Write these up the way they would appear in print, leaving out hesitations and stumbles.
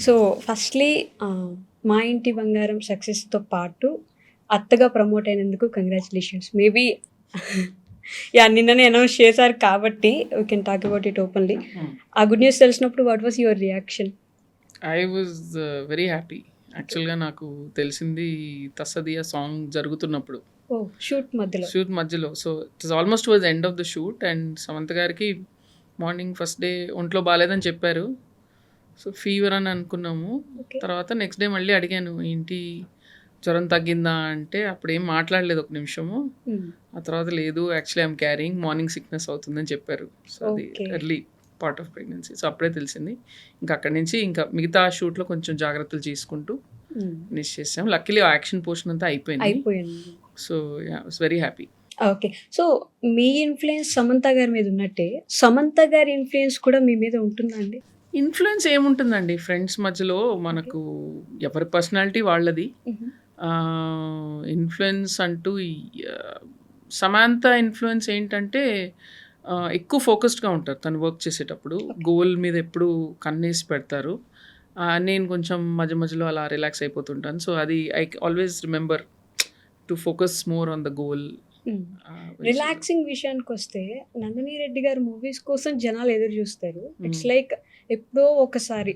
So, firstly మా ఇంటి బంగారం సక్సెస్‌తో పాటు అత్తగా ప్రమోట్ అయినందుకు కంగ్రాచ్యులేషన్స్. Maybe yeah! నిన్ననే అనౌన్స్ చేశారు కాబట్టి we can talk about it openly. ఆ గుడ్ న్యూస్ తెలిసినప్పుడు what was your reaction? I was very happy. యాక్చువల్‌గా నాకు తెలిసింది 'తస్సదియా' సాంగ్ జరుగుతున్నప్పుడు. ఓహ్! షూట్ మధ్యలో. షూట్ మధ్యలో. So, it is almost towards end of the shoot and Samantha గారికి మార్నింగ్ ఫస్ట్ డే ఒంట్లో బాలేదని చెప్పారు. సో, ఫీవర్ అని అనుకున్నాము. ఓకే. తర్వాత నెక్స్ట్ డే మళ్ళీ అడిగాను, ఏంటి జ్వరం తగ్గిందా అంటే అప్పుడేం మాట్లాడలేదు ఒక నిమిషము. హ్మ్. ఆ తర్వాత లేదు actually I'm carrying morning sickness అవుతుందని చెప్పారు. సో, అది okay. Early part of pregnancy. So, అప్పుడే తెలిసింది. ఇంకా అక్కడి నుంచి ఇంకా మిగతా షూట్‌లో కొంచెం జాగ్రత్తలు తీసుకుంటూ హ్మ్. ఫినిష్ చేసాం. లక్కీలీ ఆ యాక్షన్ పోర్షన్ అంతా అయిపోయింది. అయిపోయింది. So, yeah! I was very happy. Okay. So, me influence Samantha గారి మీద ఉన్నట్టే, సమంత గారి ఇన్‌ఫ్లూయెన్స్ కూడా మీ మీద ఉంటుందా అండి? ఇన్‌ఫ్లూయెన్స్ ఏముంటుందండి ఫ్రెండ్స్ మధ్యలో మనకు ఎవరి పర్సనాలిటీ వాళ్ళది. హుహు. ఇన్‌ఫ్లూయెన్స్ అంటూ సమాంత ఇన్‌ఫ్లూయెన్స్ ఏంటంటే ఎక్కువ ఫోకస్డ్‌గా ఉంటారు తను వర్క్ చేసేటప్పుడు. గోల్ మీద ఎప్పుడు కన్నేసి పెడతారు. నేను కొంచెం మధ్య మధ్యలో అలా రిలాక్స్ అయిపోతుంటాను. సో, అది I always remember to focus more on the goal. హ్మ్. రిలాక్సింగ్ విషయానికొస్తే 'నందిని రెడ్డి' గారి మూవీస్ కోసం జనాలు ఎదురు జూస్తారు. ఇట్స్ లైక్ ఎప్పుడో ఒకసారి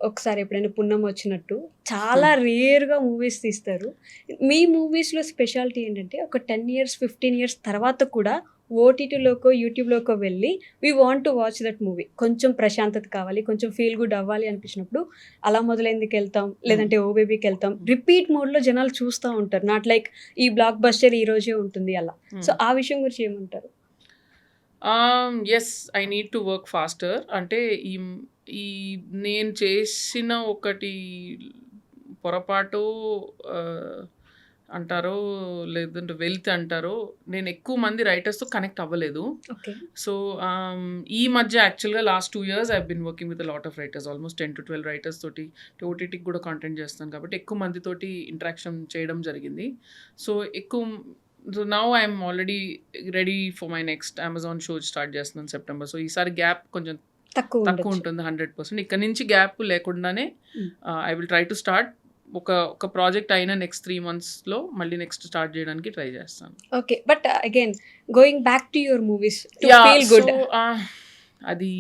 ఒకసారి ఎప్పుడైనా పున్నమి వచ్చినట్టు చాలా రేర్‌గా మూవీస్ తీస్తారు. మీ మూవీస్‌లో స్పెషాలిటీ ఏంటంటే ఒక 10 ఇయర్స్, 15 ఇయర్స్ తర్వాత కూడా ఓటీటీలోకో, యూట్యూబ్‌లోకో వెళ్ళి we want to watch that movie. కొంచెం ప్రశాంతత కావాలి, కొంచెం ఫీల్ గుడ్ అవ్వాలి అనిపించినప్పుడు అలా మొదలైందికెళ్తాం, లేదంటే ఓ బేబీకెళ్తాం. రిపీట్ మోడ్‌లో జనాలు చూస్తా ఉంటారు. నాట్ లైక్ ఈ బ్లాక్ బస్టర్ ఈ రోజే ఉంటుంది అలా. సో, ఆ విషయం గురించి ఏమంటారు? Yes. I need to work faster. అంటే ఈ ఈ నేను చేసిన ఒకటి పొరపాటో ఆహ్, అంటారో, లేదంటే వెల్త్ అంటారో, నేను ఎక్కువ మంది రైటర్స్‌తో కనెక్ట్ అవ్వలేదు. ఓకే. సో, ఈ మధ్య యాక్చువల్‌గా last 2 years I have been working with a lot of writers. Almost 10-12 writers తోటి ఓటీటీకి కూడా కంటెంట్ చేస్తాను కాబట్టి ఎక్కువ మందితోటి ఇంటరాక్షన్ చేయడం జరిగింది. So, so now I'm already ready for my next Amazon show start చేస్తున్నాను సెప్టెంబర్. సో, ఈసారి గ్యాప్ కొంచెం తక్కువ ఉండొచ్చు. ఉంటుంది 100%. ఇక్కడ నుంచి గ్యాప్ లేకుండానే hmm. I will try to start ఒక ప్రాజెక్ట్ అయిన నెక్స్ట్ 3 మంత్స్‌లో మళ్ళీ నెక్స్ట్ స్టార్ట్ చేయడానికి ట్రై చేస్తాను. Okay. But again going back to your movies to yeah! Feel so, good. అది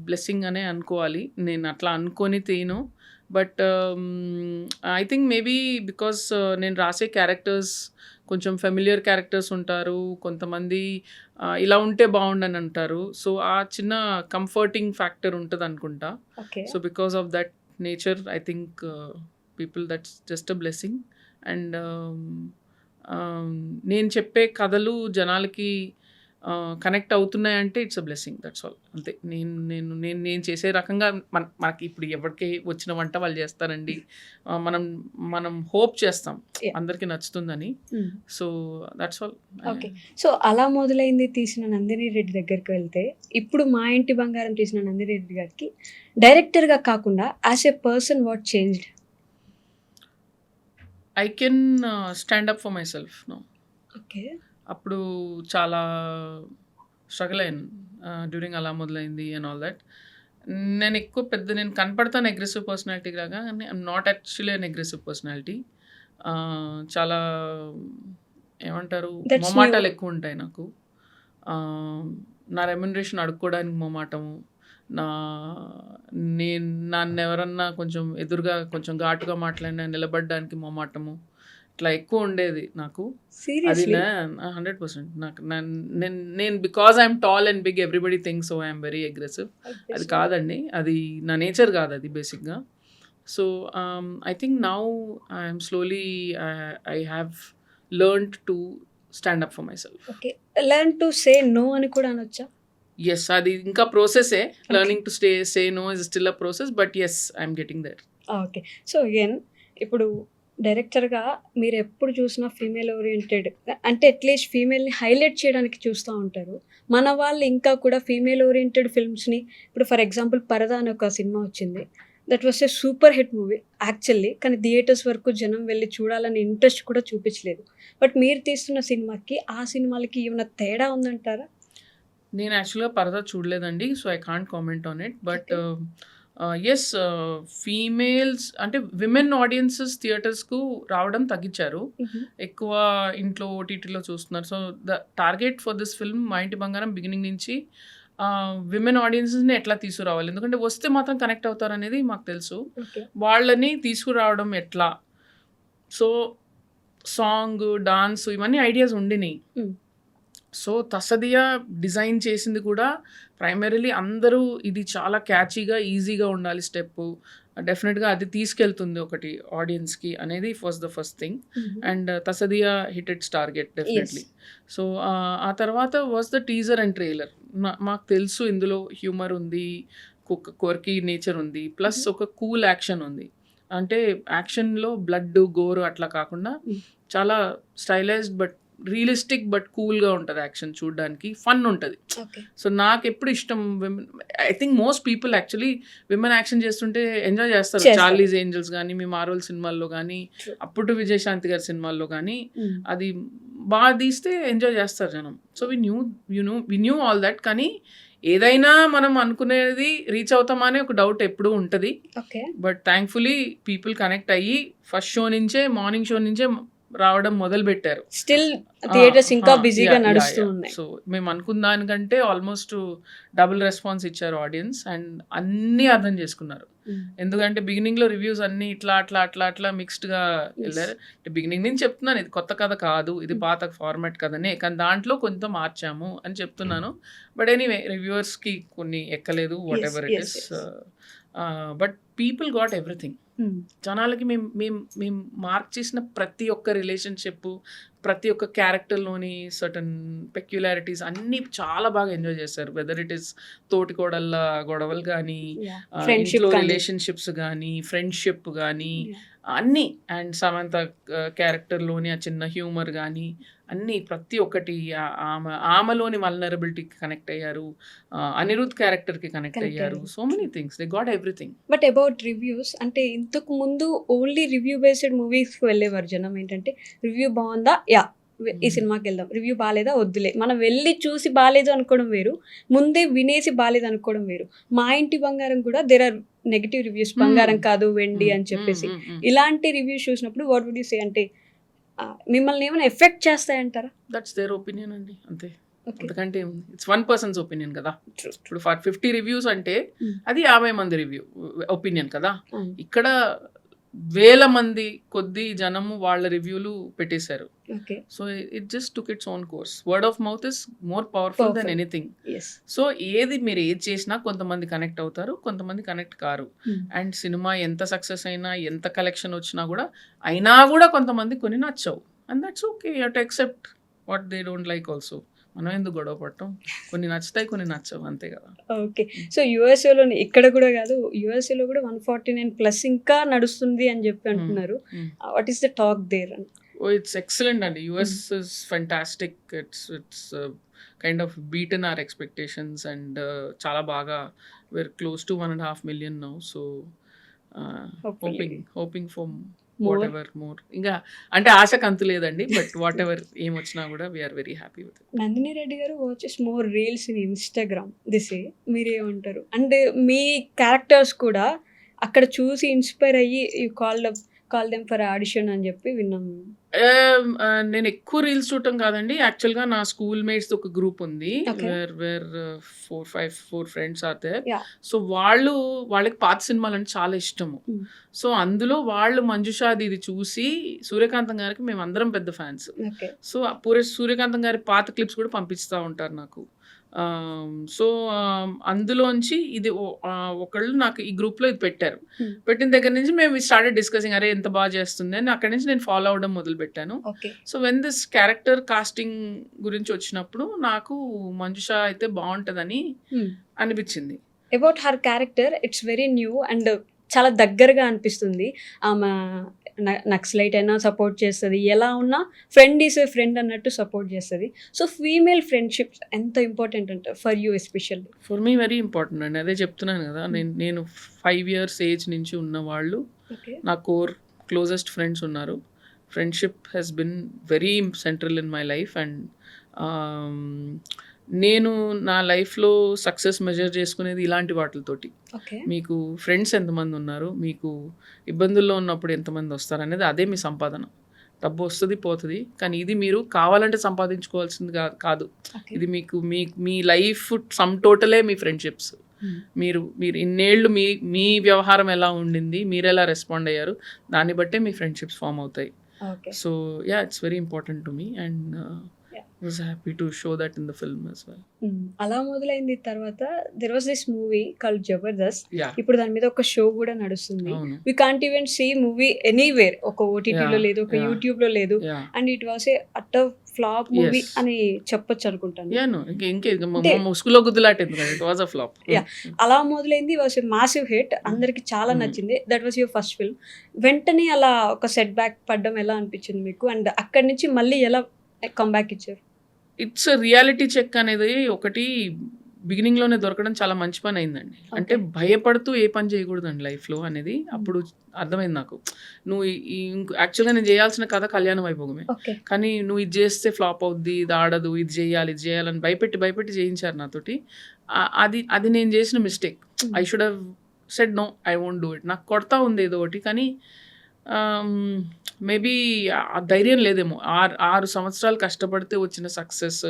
బ్లెస్సింగ్ అనే అనుకోవాలి. నేను అట్లా అనుకోని తేను. But I think maybe because నేను రాసే క్యారెక్టర్స్ కొంచెం ఫెమిలియర్ క్యారెక్టర్స్ ఉంటారు. కొంతమంది ఇలా ఉంటే బావుండని అంటారు. సో, ఆ చిన్న కంఫర్టింగ్ ఫ్యాక్టర్ ఉంటదనుకుంటా. Okay. So, because of that nature I think people that's just a blessing. And నేను చెప్పే కథలు జనాలకి కనెక్ట్ అవుతున్నాయంటే it's a blessing. That's all. అంతే. నేను చేసే రకంగా మనకి ఇప్పుడు ఎవరికి వచ్చిన వంట వాళ్ళు చేస్తారండి. మనం మనం హోప్ చేస్తాం యాహ్! అందరికి నచ్చుతుందని. హ్మ్. So, that's all. Okay. So, అలా మొదలైంది తీసిన 'నందిని రెడ్డి' దగ్గరికి వెళ్తే, ఇప్పుడు 'మా ఇంటి బంగారం' తీసిన 'నందిని రెడ్డి' గారికి డైరెక్టర్‌గా కాకుండా as a person what changed? I can stand up for myself now. Okay. అప్పుడు చాలా స్ట్రగుల్ అయ్యాను. డ్యూరింగ్ అలా మొదలైంది అండ్ ఆల్ దట్. నేను కనపడతాను అగ్రెసివ్ పర్సనాలిటీ లాగా. కానీ I'm not actually an aggressive personality. చాలా ఏమంటారు దట్స్ న్యూ. మొమాటాలు ఎక్కువ ఉంటాయి నాకు. నా రెమ్యునరేషన్ అడుక్కోవడానికి మొమాటము. నా నన్నెవరన్నా కొంచెం ఎదురుగా కొంచెం ఘాటుగా మాట్లాడినా నిలబడడానికి మొమాటము. ఇట్లా ఎక్కువ ఉండేది నాకు. అది సీరియస్లీ? 100% నాకు నేను because I'm tall and big everybody thinks so I'm very aggressive. అది కాదండి. అది నా నేచర్ కాదు అది బేసిక్‌గా. So, I think now I'm slowly I have learned to stand up for myself. Okay. Learn to say no అని కూడా అనొచ్చా? యెస్. అది ఇంకా ప్రాసెసే. Learning to say no is still a process. But yes, I'm getting there. Okay. So, again ఇప్పుడు డైరెక్టర్‌గా మీరెప్పుడు చూసినా ఫీమేల్ ఓరియెంటెడ్ అంటే అట్‌లీస్ట్ ఫీమేల్‌ని హైలైట్ చేయడానికి చూస్తా ఉంటారు. మన వాళ్ళు ఇంకా కూడా ఫీమేల్ ఓరియెంటెడ్ ఫిల్మ్స్‌ని ఇప్పుడు ఫర్ ఎగ్జాంపుల్ 'పరద' అని ఒక సినిమా వచ్చింది. That was a super hit movie actually. కానీ థియేటర్స్ వరకు జనం వెళ్లి చూడాలని ఇంట్రెస్ట్ కూడా చూపించలేదు. బట్ మీరు తీస్తున్న సినిమాకి, ఆ సినిమాలకి ఏమైనా తేడా ఉందంటారా? నేను యాక్చువల్‌గా 'పరద' చూడలేదండి. So, I can't comment on it. But okay. Yes. Females అంటే విమెన్ ఆడియన్సెస్ థియేటర్స్‌కు రావడం తగ్గించారు. ఎక్కువ ఇంట్లో ఓటీటీలో చూస్తున్నారు. So, the target for this film 'మా ఇంటి బంగారం' బిగినింగ్ నుంచి విమెన్ ఆడియన్సెస్‌ని ఎట్లా తీసుకురావాలి. ఎందుకంటే వస్తే మాత్రం కనెక్ట్ అవుతారనేది మాకు తెలుసు. ఓకే. వాళ్ళని తీసుకురావడం ఎట్లా? సో, సాంగ్, డాన్స్ ఇవన్నీ ఐడియాస్ ఉండినియి. సో, 'తస్సదియా' డిజైన్ చేసింది కూడా ప్రైమరీలీ అందరూ ఇది చాలా క్యాచీగా, ఈజీగా ఉండాలి స్టెప్పు. డెఫినెట్‌గా అది తీసుకెళ్తుంది ఒకటి ఆడియన్స్‌కి అనేది was the first thing. And 'తస్సదియా' hit it's target definitely. So, ఆ తర్వాత was the teaser and trailer. మాకు తెలుసు ఇందులో హ్యూమర్ ఉంది, క్వర్కీ నేచర్ ఉంది, ప్లస్ ఒక కూల్ యాక్షన్ ఉంది. అంటే యాక్షన్‌లో బ్లడ్, గోర్ అట్లా కాకుండా చాలా స్టైలైజ్డ్ బట్ రియలిస్టిక్ బట్ కూల్‌గా ఉంటది యాక్షన్ చూడ్డానికి. ఫన్ ఉంటది. ఓకే. సో, నాకెప్పుడు ఇష్టం I think most people actually women action చేస్తుంటే ఎంజాయ్ చేస్తారు. చేస్తారు. 'చార్లీస్ ఏంజెల్స్' గానీ, మీ 'మార్వెల్' సినిమాల్లో గానీ, True. అప్పుడు విజయశాంతి గారి సినిమాల్లో గానీ అది బాగా తీస్తే ఎంజాయ్ చేస్తారు జనం. So, we knew all that. కానీ ఏదైనా మనం అనుకునేది రీచ్ అవుతామా అనే ఒక డౌట్ ఎప్పుడూ ఉంటది. Okay. But thankfully people connect అయ్యి ఫస్ట్ షో నుంచే మార్నింగ్ షో నుంచే రావడం మొదలుపెట్టారు. స్టిల్ థియేటర్స్ ఇంకా బిజీగా నడుస్తూ ఉన్నాయి. సో, మేము అనుకున్న దానికంటే ఆల్మోస్ట్ డబుల్ రెస్పాన్స్ ఇచ్చారు ఆడియన్స్ అండ్ అన్నీ అర్థం చేసుకున్నారు. ఎందుకంటే బిగినింగ్‌లో రివ్యూస్ అన్నీ ఇట్లా మిక్స్డ్‌గా వెళ్ళారు. బిగినింగ్ నుంచి చెప్తున్నాను ఇది కొత్త కథ కాదు, ఇది పాత ఫార్మాట్ కథనే. కానీ దాంట్లో కొంత మార్చాము అని చెప్తున్నాను. బట్ ఎనీవే రివ్యూవర్స్‌కి కొన్ని ఎక్కలేదు what ever it is. But people got everything. జనాలకి మేము మార్క్ చేసిన ప్రతి ఒక్క రిలేషన్‌షిప్, ప్రతి ఒక్క క్యారెక్టర్‌లోని సర్టెన్ పెక్యులారిటీస్ అన్నీ చాలా బాగా ఎంజాయ్ చేశారు. వెదర్ ఇట్ ఈస్ తోటికోడళ్ళ గొడవలు గానీ, ఫ్రెండ్షిప్ ఇంట్లో కానీ. రిలేషన్‌షిప్స్ గానీ, ఫ్రెండ్‌షిప్ గానీ అన్నీ. అండ్ సమంత క్యారెక్టర్‌లోని ఆ చిన్న హ్యూమర్ గానీ అన్నీ ప్రతి ఒక్కటి ఆమెలోని వల్నరబిలిటీకి కనెక్ట్ అయ్యారు. అనిరుద్ క్యారెక్టర్‌కి కనెక్ట్ Connect అయ్యారు. అయ్యారు. So many things they got everything. But about reviews అంటే ఇంతకు ముందు ఓన్లీ రివ్యూ బేస్డ్ మూవీస్‌కి వెళ్ళేవారు జనం. ఏంటంటే రివ్యూ బాగుందా? ఈ సినిమాకి వెళ్దాం. రివ్యూ బాలేదా? వద్దులే. మనం వెళ్ళి చూసి బాలేదు అనుకోవడం వేరు. ముందే వినేసి బాలేదు అనుకోవడం వేరు. 'మా ఇంటి బంగారం' కూడా దేర్ ఆర్ నెగెటివ్ రివ్యూస్. బంగారం కాదు వెండి అని చెప్పేసి. ఇలాంటి రివ్యూస్ చూసినప్పుడు వాట్ వుడ్ యూ సే? అంటే మిమ్మల్ని ఏమైనా ఎఫెక్ట్ చేస్తాయంటారా? దట్స్ దేర్ ఒపీనియన్ అండి. అంతే. ఓకే. అంతకంటే ఇట్స్ వన్ పర్సన్స్ ఒపీనియన్ కదా. True. ఇప్పుడు 50 రివ్యూస్ అంటే అది 50 మంది ఒపీనియన్ కదా. ఇక్కడ వేల మంది కొద్ది జనము వాళ్ళ రివ్యూలు పెట్టేశారు. Okay. So it just took its own course. Word of mouth is more powerful than Powerful. Anything. Yes. So మీరు ఏది చేసినా కొంతమంది కనెక్ట్ అవుతారు, కొంతమంది కనెక్ట్ కారు. అండ్ సినిమా ఎంత సక్సెస్ అయినా, ఎంత కలెక్షన్ వచ్చినా కూడా కొంతమంది కొన్ని నచ్చవు. And that's okay. You have to accept what they don't like also. మనం ఎందుకు గొడవ పడటం? కొన్ని నచ్చుతాయి, కొన్ని నచ్చవు అంతే కదా. ఓకే. సో యూఎస్ఏలోని ఇక్కడ కూడా కాదు, యూఎస్ఏలో కూడా 149+ ఇంకా నడుస్తుంది అని చెప్పి అంటున్నారు. What is the talk there? It's excellent అండి. US is fantastic. It's kind of beaten our expectations and చాలా బాగా we're close to 1.5 million now. So hoping for whatever more. ఇంకా అంటే ఆశకు అంతు లేదండి. బట్ వాట్ ఎవర్ ఏమొచ్చినా కూడా we are very happy with it. Nandini Reddy garu watches more reels in Instagram this ఏ. మీరేమంటారు? అంటే మీ క్యారెక్టర్స్ కూడా అక్కడ చూసి ఇన్స్పైర్ అయ్యి you call them for audition అని చెప్పి విన్నాము. నేను ఎక్కువ రీల్స్ చూడటం కాదండి. యాక్చువల్గా నా స్కూల్ మేట్స్ ఒక గ్రూప్ ఉంది. Okay. Where 4 friends are there. Yeah. So వాళ్ళకి పాత సినిమాలు అంటే చాలా ఇష్టము. సో అందులో వాళ్ళు మంజుషాది ఇది చూసి సూర్యకాంతం గారికి మేము అందరం పెద్ద ఫ్యాన్స్. ఓకే. సో సూర్యకాంతం గారి పాత క్లిప్స్ కూడా పంపిస్తూ ఉంటారు నాకు. సో అందులోంచి ఇది ఒకళ్ళు నాకు ఈ గ్రూప్లో ఇది పెట్టారు. పెట్టిన దగ్గర నుంచి మేము స్టార్టెడ్ డిస్కసింగ్, అరే ఎంత బాగా చేస్తుంది అని. అక్కడి నుంచి నేను ఫాలో అవడం మొదలు పెట్టాను. Okay. So when this character casting గురించి వచ్చినప్పుడు నాకు మంజుష అయితే బాగుంటుందని అనిపించింది. About her character it's very new and చాలా దగ్గరగా అనిపిస్తుంది. ఆమె నక్సలైట్ అయినా సపోర్ట్ చేస్తుంది, ఎలా ఉన్నా ఫ్రెండ్ ఈస్ ఏ ఫ్రెండ్ అన్నట్టు సపోర్ట్ చేస్తుంది. సో ఫీమేల్ ఫ్రెండ్షిప్స్ ఎంత ఇంపార్టెంట్ అంటారు for you especially? For me very important అండి. అదే చెప్తున్నాను కదా, నేను 5 years ఏజ్ నుంచి ఉన్న వాళ్ళు ఓకే. నా క్లోజెస్ట్ ఫ్రెండ్స్ ఉన్నారు. Friendship has been very central in my life and నేను నా లైఫ్‌లో సక్సెస్ మెజర్ చేసుకునేది ఇలాంటి వాటిలతోటి. ఓకే. మీకు ఫ్రెండ్స్ ఎంతమంది ఉన్నారు? మీకు ఇబ్బందుల్లో ఉన్నప్పుడు ఎంతమంది వస్తారనేది అదే మీ సంపాదన. డబ్బు వస్తది, పోతది. కానీ ఇది మీరు కావాలంటే సంపాదించుకోవాల్సింది కాదు. ఓకే. ఇది మీకు మీ లైఫ్ సమ్ టోటలే మీ ఫ్రెండ్‌షిప్స్. మీరు ఇన్నేళ్ళు మీ వ్యవహారం ఎలా ఉండింది? మీరెలా రెస్పాండ్ అయ్యారు? దాన్ని బట్టే మీ ఫ్రెండ్‌షిప్స్ ఫార్మ్ అవుతాయి. Okay. So yeah! It's very important to me and yeah! Was happy to show that in the film as well. అలా మొదలైంది తర్వాత there was this movie called 'Jabardasth'. Yeah! ఇప్పుడు దాని మీద ఒక షో గూడా నడుస్తుంది. అవును. We can't even see movie anywhere. ఒక ఓటీటీలో యాహ్! లేదు, ఒక యాహ్! యూట్యూబ్‌లో లేదు. Yeah! And it was a utter flop movie yes. అని చెప్పొచ్చు అనుకుంటాను. యాహ్! నో ఇంకే అంటే ముసుగులో గుద్దులాట ఎందుకండి? It was a flop. Yeah! అలా మొదలైంది. Was a massive hit. అందరికి చాలా హ్మ్. నచ్చింది. That was your first film. వెంటనే అలా ఒక సెట్ బ్యాక్ పడ్డం ఎలా అనిపించింది మీకు? అండ్ అక్కడి నుంచి మళ్ళీ ఎలా కమ్‌బ్యాక్ ఇచ్చారు? ఇట్స్ రియాలిటీ చెక్ అనేది ఒకటి బిగినింగ్‌లోనే దొరకడం చాలా మంచి పని అయిందండి. అంటే ఓకే. భయపడుతూ ఏ పని చేయకూడదండి లైఫ్‌లో అనేది అప్పుడు అర్థమైంది నాకు. నువ్వు యాక్చువల్‌గా నేను చేయాల్సిన కథ కళ్యాణ వైభోగమే. ఓకే. కానీ నువ్వు ఇది చేస్తే ఫ్లాప్ అవుద్ది, ఇది ఆడదు, ఇది చేయాలని భయపెట్టి చేయించారు నాతోటి. అది నేను చేసిన mistake. I should have said no, I won't do it. నాకు కొడతా ఉంది ఏదో ఒకటి. కానీ మేబీ ఆ ధైర్యం లేదేమో. 6 సంవత్సరాలు కష్టపడితే వచ్చిన సక్సెస్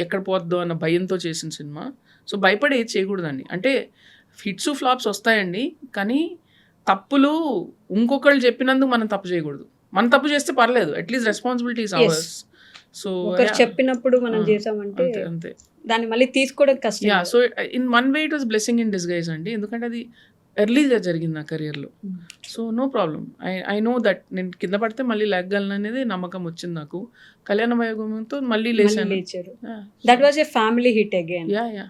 ఎక్కడ పోద్దో అన్న భయంతో చేసిన సినిమా. సో భయపడి ఏది చేయకూడదండి. అంటే హిట్స్, ఫ్లాప్స్ వస్తాయండి. కానీ తప్పులు ఇంకొకళ్ళు చెప్పినందుకు మనం తప్పు చేయకూడదు. మనం తప్పు చేస్తే పర్లేదు. At least responsibility is yes. Hours. So ఒకరు యాహ్! చెప్పినప్పుడు మనం ఆ! చేసామంటే అంతే. దాన్ని మళ్ళీ తీసుకోవడం కష్టం యాహ్! కదా! So in one way it was blessing in disguise అండి. ఎందుకంటే అది ఎర్లీగా జరిగింది నా కెరియర్‌లో. So no problem. I know that నేను కింద పడితే మళ్ళీ లేగగలననేది నమ్మకం వచ్చింది నాకు. కళ్యాణ వైభోగంతో మళ్ళీ మళ్ళీ లేసాను. లేచారు. Yeah! That was a family hit again. Yeah!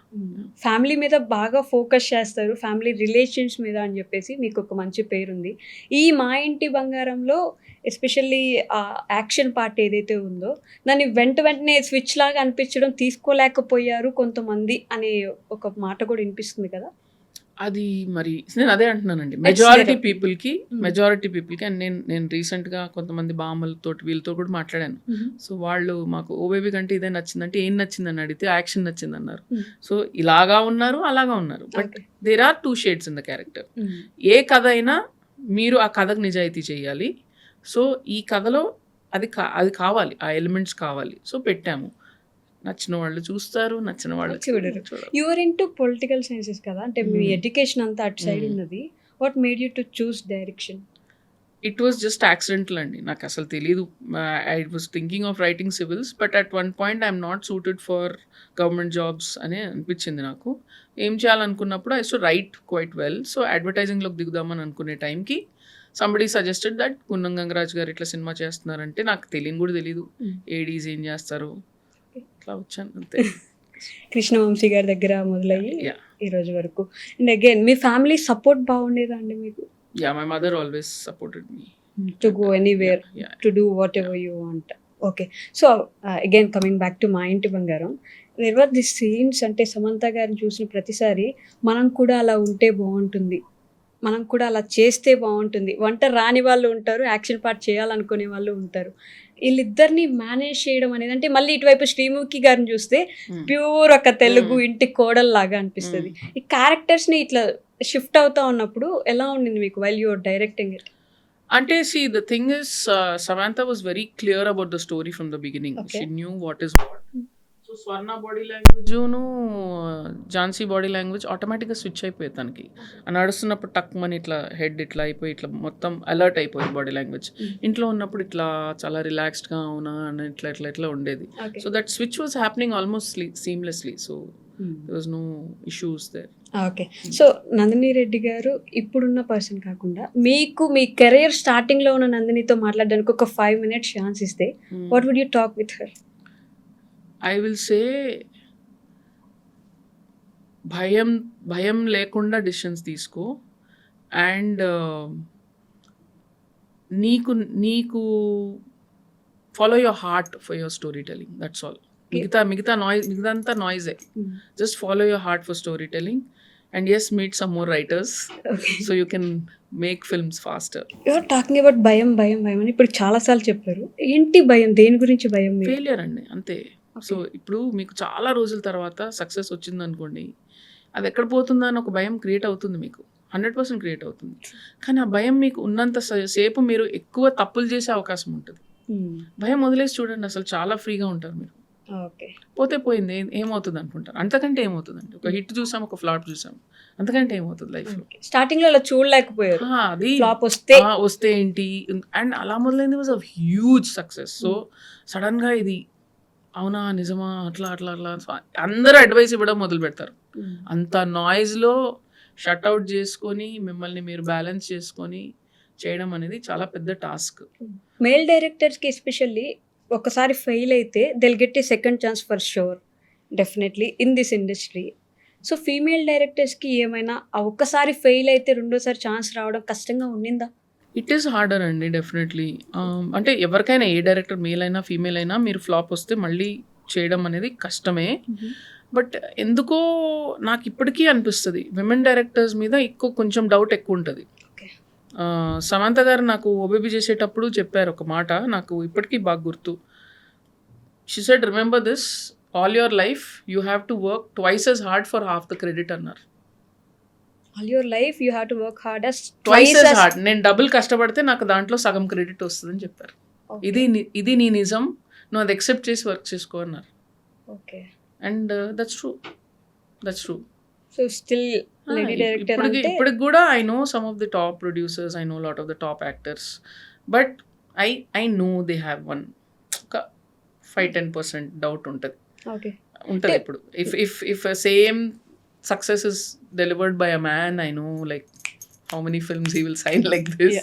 Family మీద బాగా ఫోకస్ చేస్తారు. ఫ్యామిలీ రిలేషన్స్ మీద అని చెప్పేసి మీకు ఒక మంచి పేరుంది. ఈ మా ఇంటి బంగారంలో ఎస్పెషల్లీ యాక్షన్ పార్ట్ ఏదైతే ఉందో దాన్ని వెంటనే స్విచ్ లాగా అనిపించడం తీసుకోలేకపోయారు కొంతమంది అనే ఒక మాట కూడా వినిపిస్తుంది కదా! అది మరి నేను అదే అంటున్నానండి. It's majority there. పీపుల్‌కి అండ్ నేను రీసెంట్‌గా కొంతమంది బామ్మలతోటి వీళ్ళతో కూడా మాట్లాడాను. సో వాళ్ళు మాకు 'ఓ బేబీ' కంటే ఇదే నచ్చిందంటే ఏం నచ్చిందని అడిగితే యాక్షన్ నచ్చిందన్నారు. సో ఇలాగా ఉన్నారు, అలాగా ఉన్నారు. But okay. There are 2 shades in the character. ఏ కథ అయినా మీరు ఆ కథకు నిజాయితీ చేయాలి. సో ఈ కథలో అది కావాలి. ఆ ఎలిమెంట్స్ కావాలి. సో పెట్టాము. నచ్చిన వాళ్ళు చూస్తారు. నచ్చిన వాళ్ళు చూడరు. చూడరు. You are into political sciences కదా! అంటే మీ ఎడ్యుకేషన్ అంతా అటు సైడ్ Hmm. ఉన్నది. What made you to choose direction? It was just accidental అండి. నాకు అసలు తెలీదు. I was thinking of writing civils. But at one point I'm not suited for government jobs అని అనిపించింది నాకు. ఏం చేయాలనుకున్నప్పుడు I to write quite well. So అడ్వర్టైజింగ్లోకి దిగుదామని అనుకునే టైంకి somebody suggested that Gunnam Gangaraj garu ఇట్లా సినిమా చేస్తున్నారంటే నాకు తెలియని కూడా తెలీదు. ఏడీస్ ఏం చేస్తారు, ఇట్లా వచ్చాను అంతే. కృష్ణవంశీ గారి దగ్గర మొదలయ్యి Yeah. ఈ రోజు వరకు. అండ్ అగైన్ మీ ఫ్యామిలీ సపోర్ట్ బాగుండేదా అండి మీకు? Yeah, my mother always supported me. To go anywhere, Yeah. To do whatever you want. Okay. So again coming back to Maa Inti బంగారం. దేర్ ఆర్ దిస్ సీన్స్ అంటే సమంత గారిని చూసిన ప్రతిసారి మనం కూడా అలా ఉంటే బాగుంటుంది, మనం కూడా అలా చేస్తే బాగుంటుంది. వంట రాని వాళ్ళు ఉంటారు, యాక్షన్ పార్ట్ చేయాలనుకునే వాళ్ళు ఉంటారు. వీళ్ళిద్దరిని మేనేజ్ చేయడం అనేది అంటే మళ్ళీ ఇటువైపు శ్రీముఖి గారిని చూస్తే ప్యూర్ ఒక తెలుగు ఇంటి కోడల్లాగా అనిపిస్తుంది. ఈ క్యారెక్టర్స్ని ఇట్లా షిఫ్ట్ అవుతా ఉన్నప్పుడు ఎలా ఉండింది మీకు వైల్ యూఆర్ డైరెక్టింగ్ ఇట్? అంటే the thing is, Samantha was very clear about the story from the beginning. Okay. She knew what is what. So Swarna body లాంగ్వేజ్ను Jhansi body language ఆటోమేటిక్గా స్విచ్ అయిపోయేది తనకి. నడుస్తున్నప్పుడు టక్ మని ఇట్లా హెడ్ ఇట్లా అయిపోయి ఇట్లా మొత్తం అలర్ట్ అయిపోయింది బాడీ లాంగ్వేజ్. ఇంట్లో ఉన్నప్పుడు ఇట్లా చాలా రిలాక్స్డ్గా అవునా అని ఇట్లా ఉండేది. Okay. So that switch was happening almost seamlessly. So there was no issues there. Okay. So Nandini Reddy గారు ఇప్పుడున్న పర్సన్ కాకుండా మీకు మీ కెరీర్ స్టార్టింగ్లో ఉన్న నందినితో మాట్లాడడానికి ఒక 5 minutes ఛాన్స్ ఇస్తే what would you talk with her? I will say భయం లేకుండా డిసిషన్స్ తీసుకో. అండ్ నీకు follow your heart for your story telling. That's all. మిగతా నాయిజే. Just follow your heart for story telling. And yes, meet some more writers so you can make films faster. You're talking about భయం భయం భయం అని ఇప్పుడు చాలాసార్లు చెప్పారు. ఏంటి భయం? దేని గురించి భయం? ఫెయిలియర్ అండి, అంతే. సో ఇప్పుడు మీకు చాలా రోజుల తర్వాత సక్సెస్ వచ్చిందనుకోండి, అది ఎక్కడ పోతుందా అని ఒక భయం క్రియేట్ అవుతుంది మీకు. 100% క్రియేట్ అవుతుంది. కానీ ఆ భయం మీకు ఉన్నంత సేపు మీరు ఎక్కువ తప్పులు చేసే అవకాశం ఉంటుంది. భయం వదిలేసి చూడండి, అసలు చాలా ఫ్రీగా ఉంటారు మీరు. ఓకే. పోతే పోయింది, ఏమవుతుంది అనుకుంటారు. అంతకంటే ఏమవుతుందండి, ఒక హిట్ చూసాం, ఒక ఫ్లాప్ చూసాం, అంతకంటే ఏమవుతుంది లైఫ్లో. స్టార్టింగ్ లో అలా చూడలేకపోయారు, అది ఫ్లాప్ వస్తే వస్తే ఏంటి, అండ్ అలా మొదలైంది was a huge success. So సడన్గా ఇది అవునా నిజమా అట్లా అట్లా అట్లా అందరూ అడ్వైస్ ఇవ్వడం మొదలు పెడతారు. అంత నాయిస్లో షట్అవుట్ చేసుకొని మిమ్మల్ని మీరు బ్యాలెన్స్ చేసుకొని చేయడం అనేది చాలా పెద్ద టాస్క్. మేల్ డైరెక్టర్స్కి ఎస్పెషల్లీ ఒకసారి ఫెయిల్ అయితే they'll get a second chance for sure, definitely in this industry. So female డైరెక్టర్స్కి ఏమైనా ఒక్కసారి ఫెయిల్ అయితే రెండోసారి ఛాన్స్ రావడం కష్టంగా ఉండిందా? ఇట్ ఈస్ హార్డర్ అండి, డెఫినెట్లీ. అంటే ఎవరికైనా, ఏ డైరెక్టర్ మేల్ అయినా ఫీమేల్ అయినా, మీరు ఫ్లాప్ వస్తే మళ్ళీ చేయడం అనేది కష్టమే. బట్ ఎందుకో నాకు ఇప్పటికీ అనిపిస్తుంది విమెన్ డైరెక్టర్స్ మీద కొంచెం డౌట్ ఎక్కువ ఉంటుంది. సమంత గారు నాకు ఓబీబీ చేసేటప్పుడు చెప్పారు ఒక మాట, నాకు ఇప్పటికీ బాగా గుర్తు. She said, remember this, all your life you have to work twice as hard for half the credit అన్నారు. All your life you have to work hard twice as hard, నేను డబుల్ కష్టపడితే నాకు దాంట్లో సగం క్రెడిట్ వస్తుందని చెప్పారు. ఇది నీ నిజం, నువ్వు అది ఎక్సెప్ట్ చేసి వర్క్ చేసుకో అన్నారు. Okay. And that's true. So still lady director అంటే ఇప్పటికి కూడా I know some of the top producers, I know lot of the top actors, but I know they have one ఒక 5-10% డౌట్ ఉంటుంది. Okay. ఉంటుంది ఇప్పుడు. If same success is delivered by a man, I know like how many films he will sign like this.